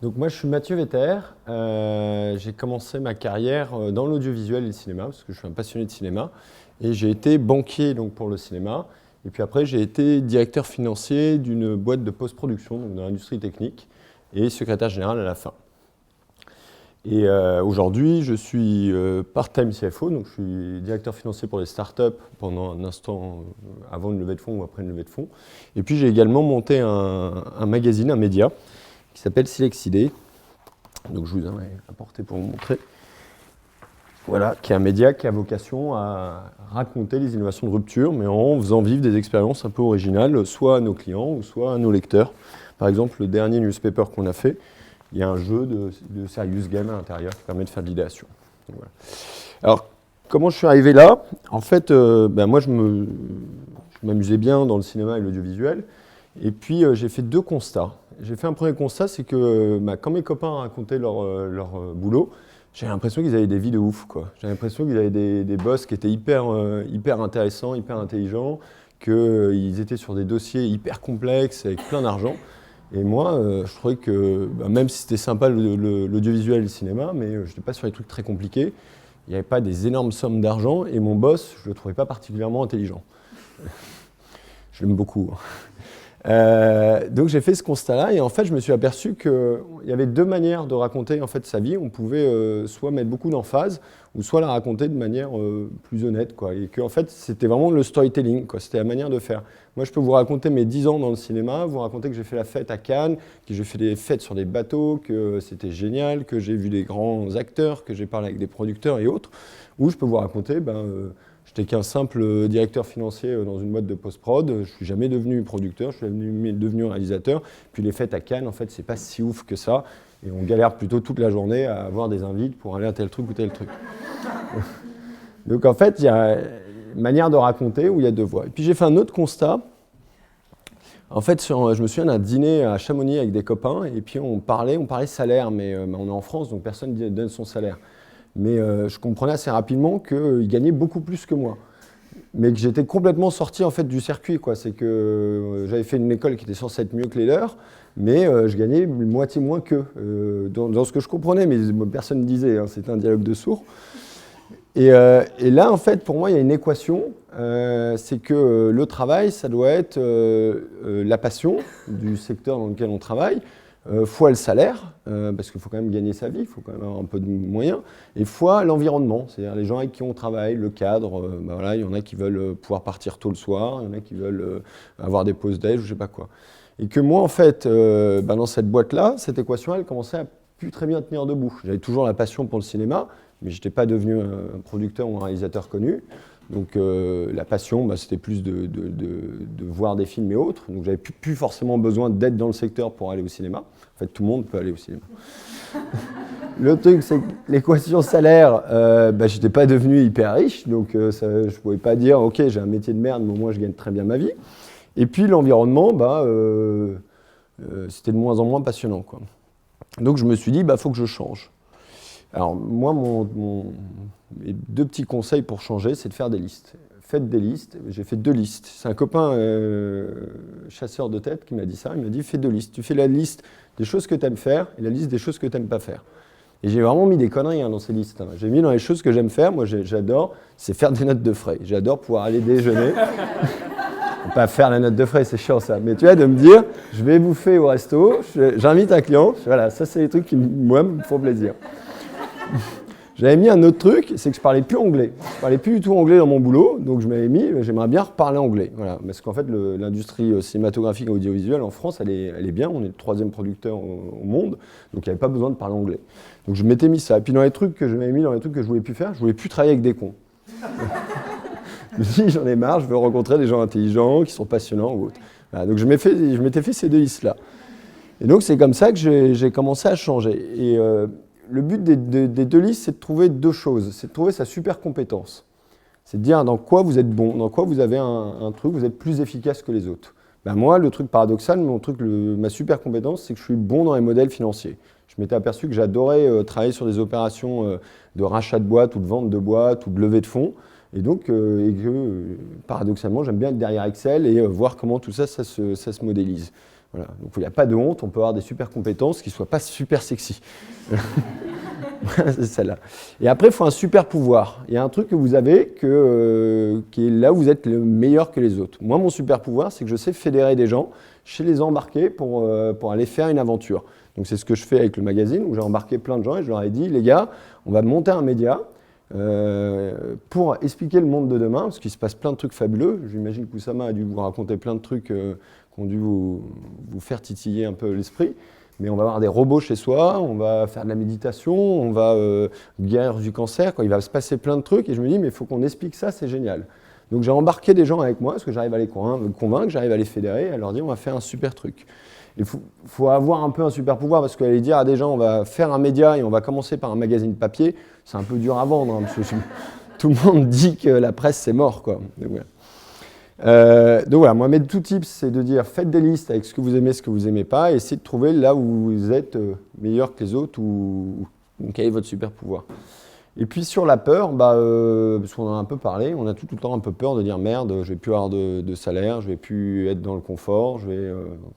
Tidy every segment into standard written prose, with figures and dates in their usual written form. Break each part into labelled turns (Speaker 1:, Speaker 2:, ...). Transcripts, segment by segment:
Speaker 1: Donc moi je suis Mathieu Vetter, j'ai commencé ma carrière dans l'audiovisuel et le cinéma, parce que je suis un passionné de cinéma, et j'ai été banquier donc, pour le cinéma, et puis après j'ai été directeur financier d'une boîte de post-production, donc dans l'industrie technique, et secrétaire général à la fin. Et aujourd'hui je suis part-time CFO, donc je suis directeur financier pour les startups pendant un instant avant une levée de fonds ou après une levée de fonds, et puis j'ai également monté un magazine, un média, qui s'appelle Silexidé. Donc je vous en ai apporté pour vous montrer. Voilà, qui est un média qui a vocation à raconter les innovations de rupture, mais en faisant vivre des expériences un peu originales, soit à nos clients ou soit à nos lecteurs. Par exemple, le dernier newspaper qu'on a fait, il y a un jeu de serious game à l'intérieur qui permet de faire de l'idéation. Voilà. Alors, comment je suis arrivé là? En fait, moi, je m'amusais bien dans le cinéma et l'audiovisuel. Et puis, j'ai fait deux constats. J'ai fait un premier constat, c'est que quand mes copains racontaient leur boulot, j'avais l'impression qu'ils avaient des vies de ouf, quoi. J'avais l'impression qu'ils avaient des boss qui étaient hyper intéressants, hyper intelligents, qu'ils étaient sur des dossiers hyper complexes, avec plein d'argent. Et moi, je trouvais que, même si c'était sympa l'audiovisuel et le cinéma, mais je n'étais pas sur des trucs très compliqués, il n'y avait pas des énormes sommes d'argent, et mon boss, je ne le trouvais pas particulièrement intelligent. Je l'aime beaucoup. Donc j'ai fait ce constat-là et en fait je me suis aperçu qu'il y avait deux manières de raconter en fait sa vie. On pouvait soit mettre beaucoup d'emphase ou soit la raconter de manière plus honnête, quoi. Et que en fait c'était vraiment le storytelling, quoi. C'était la manière de faire. Moi je peux vous raconter mes 10 ans dans le cinéma, vous raconter que j'ai fait la fête à Cannes, que j'ai fait des fêtes sur des bateaux, que c'était génial, que j'ai vu des grands acteurs, que j'ai parlé avec des producteurs et autres. Ou je peux vous raconter j'étais qu'un simple directeur financier dans une boîte de post-prod. Je ne suis jamais devenu producteur, je suis devenu réalisateur. Puis les fêtes à Cannes, en fait, c'est pas si ouf que ça. Et on galère plutôt toute la journée à avoir des invites pour aller à tel truc ou tel truc. Donc en fait, il y a une manière de raconter où il y a deux voies. Et puis j'ai fait un autre constat. En fait, je me souviens d'un dîner à Chamonix avec des copains. Et puis on parlait salaire, mais on est en France, donc personne ne donne son salaire. Mais je comprenais assez rapidement qu'ils gagnaient beaucoup plus que moi. Mais que j'étais complètement sorti en fait, du circuit, quoi. C'est que j'avais fait une école qui était censée être mieux que les leurs, mais je gagnais moitié moins qu'eux. Dans ce que je comprenais, mais personne ne disait, hein, c'était un dialogue de sourds. Et là, en fait, pour moi, il y a une équation. C'est que le travail, ça doit être la passion du secteur dans lequel on travaille, fois le salaire, parce qu'il faut quand même gagner sa vie, il faut quand même avoir un peu de moyens, et fois l'environnement, c'est-à-dire les gens avec qui on travaille, le cadre, voilà, il y en a qui veulent pouvoir partir tôt le soir, il y en a qui veulent avoir des pauses déj, ou je sais pas quoi. Et que moi, en fait, dans cette boîte-là, cette équation, elle commençait à plus très bien tenir debout. J'avais toujours la passion pour le cinéma, mais je n'étais pas devenu un producteur ou un réalisateur connu. Donc la passion, c'était plus de voir des films et autres. Donc j'avais plus forcément besoin d'être dans le secteur pour aller au cinéma. En fait, tout le monde peut aller au cinéma. Le truc, c'est que l'équation salaire, je n'étais pas devenu hyper riche. Donc je ne pouvais pas dire, OK, j'ai un métier de merde, mais au moins je gagne très bien ma vie. Et puis l'environnement, c'était de moins en moins passionnant, quoi. Donc je me suis dit, faut que je change. Alors moi, mes deux petits conseils pour changer, c'est de faire des listes. Faites des listes. J'ai fait 2 listes. C'est un copain chasseur de tête qui m'a dit ça. Il m'a dit, fais 2 listes. Tu fais la liste des choses que tu aimes faire et la liste des choses que tu n'aimes pas faire. Et j'ai vraiment mis des conneries dans ces listes. J'ai mis dans les choses que j'aime faire. Moi, j'adore, c'est faire des notes de frais. J'adore pouvoir aller déjeuner. Pas faire la note de frais, c'est chiant ça. Mais tu vois, de me dire, je vais bouffer au resto, j'invite un client. Voilà, ça, c'est les trucs qui, moi, me font plaisir. J'avais mis un autre truc, c'est que je parlais plus anglais. Je parlais plus du tout anglais dans mon boulot, donc je m'avais mis, j'aimerais bien reparler anglais. Voilà, parce qu'en fait, l'industrie cinématographique et audiovisuelle en France, elle est bien. On est le 3e producteur au monde, donc il n'y avait pas besoin de parler anglais. Donc je m'étais mis ça. Et puis dans les trucs que je m'avais mis, dans les trucs que je voulais plus faire, je voulais plus travailler avec des cons. Je me suis dit, j'en ai marre, je veux rencontrer des gens intelligents, qui sont passionnants ou autres. Voilà, donc je m'étais fait ces 2 listes-là. Et donc c'est comme ça que j'ai commencé à changer. Et le but des 2 listes, c'est de trouver 2 choses. C'est de trouver sa super compétence. C'est de dire dans quoi vous êtes bon, dans quoi vous avez un truc, vous êtes plus efficace que les autres. Moi, le truc paradoxal, ma super compétence, c'est que je suis bon dans les modèles financiers. Je m'étais aperçu que j'adorais travailler sur des opérations de rachat de boîtes ou de vente de boîtes ou de levée de fonds. Et donc, paradoxalement, j'aime bien être derrière Excel et voir comment tout ça se modélise. Voilà. Donc il n'y a pas de honte, on peut avoir des super compétences qui ne soient pas super sexy. C'est celle-là. Et après, il faut un super pouvoir. Il y a un truc que vous avez qui est là où vous êtes le meilleur que les autres. Moi, mon super pouvoir, c'est que je sais fédérer des gens, je sais les embarquer pour aller faire une aventure. Donc c'est ce que je fais avec le magazine, où j'ai embarqué plein de gens et je leur ai dit, les gars, on va monter un média pour expliquer le monde de demain, parce qu'il se passe plein de trucs fabuleux. J'imagine que Oussama a dû vous raconter plein de trucs qui ont dû vous faire titiller un peu l'esprit. Mais on va avoir des robots chez soi, on va faire de la méditation, on va guérir du cancer, quoi. Il va se passer plein de trucs et je me dis mais il faut qu'on explique ça, c'est génial. Donc j'ai embarqué des gens avec moi parce que j'arrive à les convaincre, j'arrive à les fédérer, à leur dire on va faire un super truc. Il faut avoir un peu un super pouvoir parce qu'aller dire à des gens on va faire un média et on va commencer par un magazine papier, c'est un peu dur à vendre, hein, parce que tout le monde dit que la presse c'est mort, quoi. Donc voilà, moi mes tout tips c'est de dire faites des listes avec ce que vous aimez pas et essayez de trouver là où vous êtes meilleur que les autres ou quel est votre super pouvoir. Et puis sur la peur, parce qu'on en a un peu parlé, on a tout le temps un peu peur de dire merde, je vais plus avoir de salaire, je vais plus être dans le confort,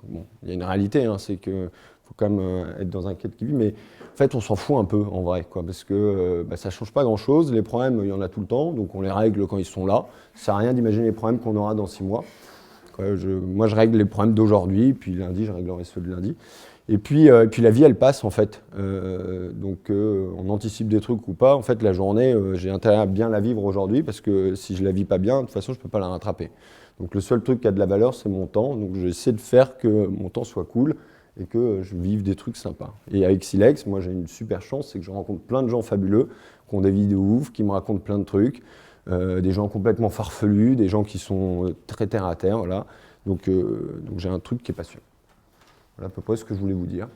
Speaker 1: bon, il y a une réalité, hein, c'est qu'il faut quand même être dans un cadre qui vit, mais en fait on s'en fout un peu en vrai, quoi, parce que ça change pas grand chose, les problèmes il y en a tout le temps, donc on les règle quand ils sont là, ça sert à rien d'imaginer les problèmes qu'on aura dans 6 mois. Moi je règle les problèmes d'aujourd'hui, puis lundi je réglerai ceux de lundi. Et puis la vie, elle passe en fait. Donc on anticipe des trucs ou pas. En fait, la journée, j'ai intérêt à bien la vivre aujourd'hui parce que si je la vis pas bien, de toute façon, je peux pas la rattraper. Donc le seul truc qui a de la valeur, c'est mon temps. Donc j'essaie de faire que mon temps soit cool et que je vive des trucs sympas. Et avec Silex, moi j'ai une super chance, c'est que je rencontre plein de gens fabuleux qui ont des vies de ouf, qui me racontent plein de trucs, des gens complètement farfelus, des gens qui sont très terre à terre, voilà. Donc j'ai un truc qui est passionnant. Voilà à peu près ce que je voulais vous dire.